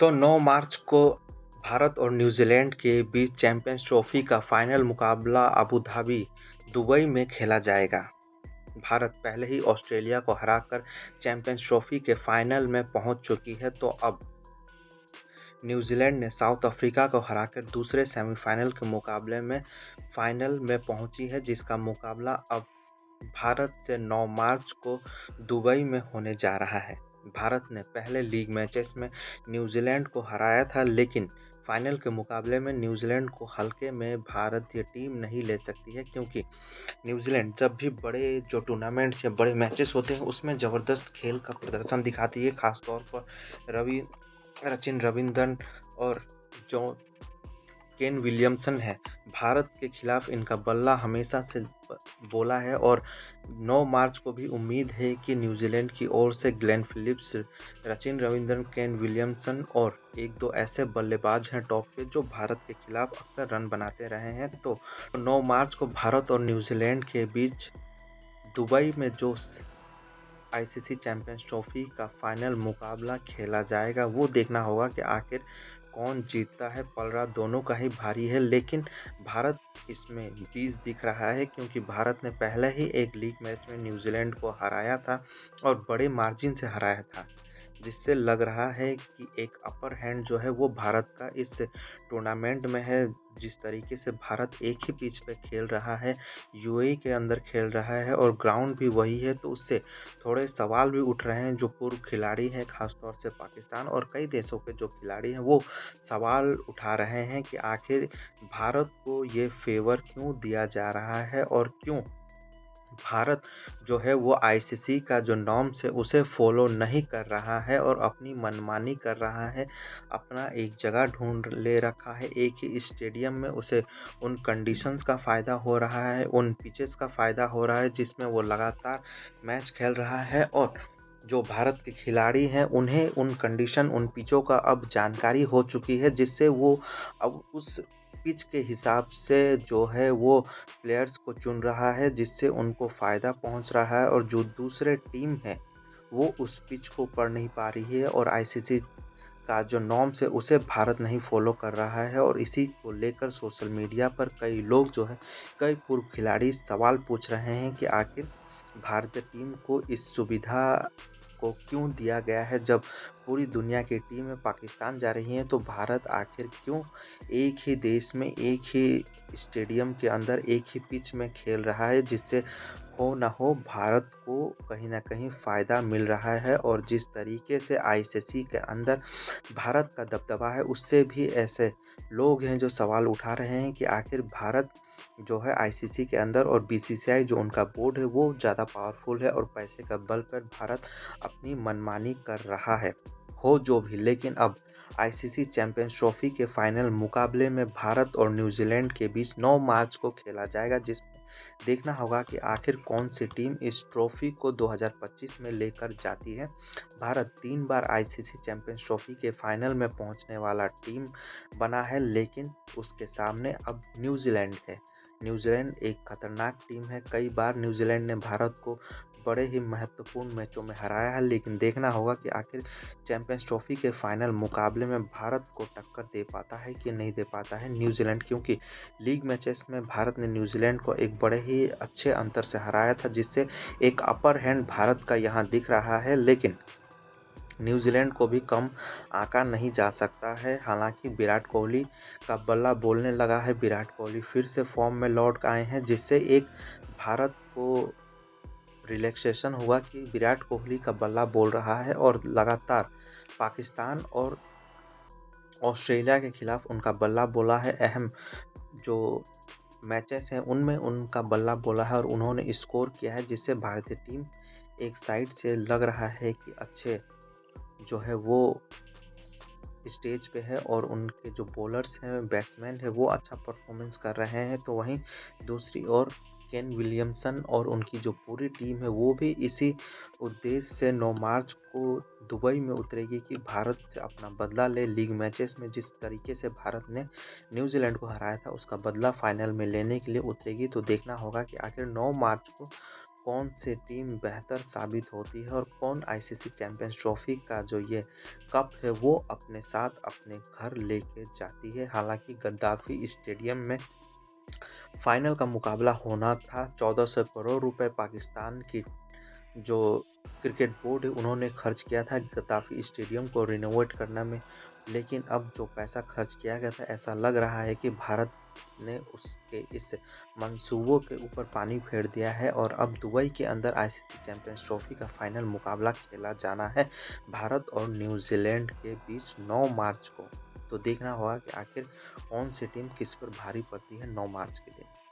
तो 9 मार्च को भारत और न्यूजीलैंड के बीच चैंपियंस ट्रॉफी का फाइनल मुकाबला अबू धाबी, दुबई में खेला जाएगा। भारत पहले ही ऑस्ट्रेलिया को हराकर चैंपियंस ट्रॉफी के फाइनल में पहुंच चुकी है, तो अब न्यूजीलैंड ने साउथ अफ्रीका को हराकर दूसरे सेमीफाइनल के मुकाबले में फाइनल में पहुंची है, जिसका मुकाबला अब भारत से 9 मार्च को दुबई में होने जा रहा है। भारत ने पहले लीग मैचेस में न्यूजीलैंड को हराया था, लेकिन फाइनल के मुकाबले में न्यूजीलैंड को हल्के में भारतीय टीम नहीं ले सकती है, क्योंकि न्यूजीलैंड जब भी बड़े जो टूर्नामेंट्स या बड़े मैचेस होते हैं उसमें ज़बरदस्त खेल का प्रदर्शन दिखाती है। ख़ासतौर पर सचिन रविंद्रन और जो केन विलियमसन है, भारत के खिलाफ इनका बल्ला हमेशा से बोला है और 9 मार्च को भी उम्मीद है कि न्यूजीलैंड की ओर से Glenn Phillips, Sachin Ravindran, Kane Williamson और 1-2 ऐसे बल्लेबाज हैं टॉप के जो भारत के खिलाफ अक्सर रन बनाते रहे हैं। तो 9 मार्च को भारत और न्यूजीलैंड के बीच दुबई में जो आईसीसी चैंपियंस ट्रॉफी का फाइनल मुकाबला खेला जाएगा, वो देखना होगा कि आखिर कौन जीतता है। पलड़ा दोनों का ही भारी है, लेकिन भारत इसमें जीत दिख रहा है, क्योंकि भारत ने पहले ही एक लीग मैच में न्यूजीलैंड को हराया था और बड़े मार्जिन से हराया था, जिससे लग रहा है कि एक अपर हैंड जो है वो भारत का इस टूर्नामेंट में है। जिस तरीके से भारत एक ही पिच पे खेल रहा है, यूएई के अंदर खेल रहा है और ग्राउंड भी वही है, तो उससे थोड़े सवाल भी उठ रहे हैं। जो पूर्व खिलाड़ी हैं, खासतौर से पाकिस्तान और कई देशों के जो खिलाड़ी हैं, वो सवाल उठा रहे हैं कि आखिर भारत को ये फेवर क्यों दिया जा रहा है और क्यों भारत जो है वो आईसीसी का जो नॉर्म्स है उसे फॉलो नहीं कर रहा है और अपनी मनमानी कर रहा है। अपना एक जगह ढूंढ ले रखा है एक ही स्टेडियम में, उसे उन कंडीशंस का फ़ायदा हो रहा है, उन पिचेस का फ़ायदा हो रहा है जिसमें वो लगातार मैच खेल रहा है। और जो भारत के खिलाड़ी हैं उन्हें उन कंडीशन, उन पिचों का अब जानकारी हो चुकी है, जिससे वो अब उस पिच के हिसाब से जो है वो प्लेयर्स को चुन रहा है, जिससे उनको फ़ायदा पहुंच रहा है। और जो दूसरे टीम है वो उस पिच को पढ़ नहीं पा रही है और आईसीसी का जो नॉर्म्स है उसे भारत नहीं फॉलो कर रहा है। और इसी को लेकर सोशल मीडिया पर कई लोग जो है, कई पूर्व खिलाड़ी सवाल पूछ रहे हैं कि आखिर भारतीय टीम को इस सुविधा को क्यों दिया गया है। जब पूरी दुनिया की टीमें पाकिस्तान जा रही हैं, तो भारत आखिर क्यों एक ही देश में, एक ही स्टेडियम के अंदर, एक ही पिच में खेल रहा है, जिससे हो ना हो भारत को कहीं न कहीं फ़ायदा मिल रहा है। और जिस तरीके से आईसीसी के अंदर भारत का दबदबा है, उससे भी ऐसे लोग हैं जो सवाल उठा रहे हैं कि आखिर भारत जो है आईसीसी के अंदर और बीसीसीआई जो उनका बोर्ड है वो ज़्यादा पावरफुल है और पैसे का बल पर भारत अपनी मनमानी कर रहा है। हो जो भी, लेकिन अब आईसीसी चैंपियंस ट्रॉफी के फाइनल मुकाबले में भारत और न्यूजीलैंड के बीच 9 मार्च को खेला जाएगा, जिसमें देखना होगा कि आखिर कौन सी टीम इस ट्रॉफी को 2025 में लेकर जाती है। भारत 3 बार आईसीसी चैंपियंस ट्रॉफी के फाइनल में पहुंचने वाला टीम बना है, लेकिन उसके सामने अब न्यूजीलैंड है। न्यूजीलैंड एक खतरनाक टीम है। कई बार न्यूजीलैंड ने भारत को बड़े ही महत्वपूर्ण मैचों में हराया है, लेकिन देखना होगा कि आखिर चैंपियंस ट्रॉफी के फाइनल मुकाबले में भारत को टक्कर दे पाता है कि नहीं दे पाता है न्यूजीलैंड, क्योंकि लीग मैचेस में भारत ने न्यूजीलैंड को एक बड़े ही अच्छे अंतर से हराया था, जिससे एक अपर हैंड भारत का यहाँ दिख रहा है। लेकिन न्यूजीलैंड को भी कम आंका नहीं जा सकता है। हालांकि विराट कोहली का बल्ला बोलने लगा है, विराट कोहली फिर से फॉर्म में लौट आए हैं, जिससे एक भारत को रिलैक्सेशन हुआ कि विराट कोहली का बल्ला बोल रहा है और लगातार पाकिस्तान और ऑस्ट्रेलिया के खिलाफ उनका बल्ला बोला है। अहम जो मैचेस हैं उनमें उनका बल्ला बोला है और उन्होंने स्कोर किया है, जिससे भारतीय टीम एक साइड से लग रहा है कि अच्छे जो है वो स्टेज पे है और उनके जो बॉलर्स हैं, बैट्समैन है, वो अच्छा परफॉर्मेंस कर रहे हैं। तो वहीं दूसरी ओर केन विलियमसन और उनकी जो पूरी टीम है वो भी इसी उद्देश्य से 9 मार्च को दुबई में उतरेगी कि भारत से अपना बदला ले। लीग मैचेस में जिस तरीके से भारत ने न्यूजीलैंड को हराया था, उसका बदला फाइनल में लेने के लिए उतरेगी। तो देखना होगा कि आखिर 9 मार्च को कौन सी टीम बेहतर साबित होती है और कौन आईसीसी चैंपियंस ट्रॉफी का जो ये कप है वो अपने साथ अपने घर लेके जाती है। हालाँकि गद्दाफ़ी स्टेडियम में फाइनल का मुकाबला होना था। 1400 करोड़ रुपए पाकिस्तान की जो क्रिकेट बोर्ड है उन्होंने खर्च किया था गद्दाफ़ी स्टेडियम को रिनोवेट करने में। लेकिन अब जो पैसा खर्च किया गया था ऐसा लग रहा है कि भारत ने उसके इस मंसूबों के ऊपर पानी फेर दिया है और अब दुबई के अंदर आईसीसी चैंपियंस ट्रॉफी का फाइनल मुकाबला खेला जाना है भारत और न्यूजीलैंड के बीच 9 मार्च को। तो देखना होगा कि आखिर कौन सी टीम किस पर भारी पड़ती है 9 मार्च के दिन।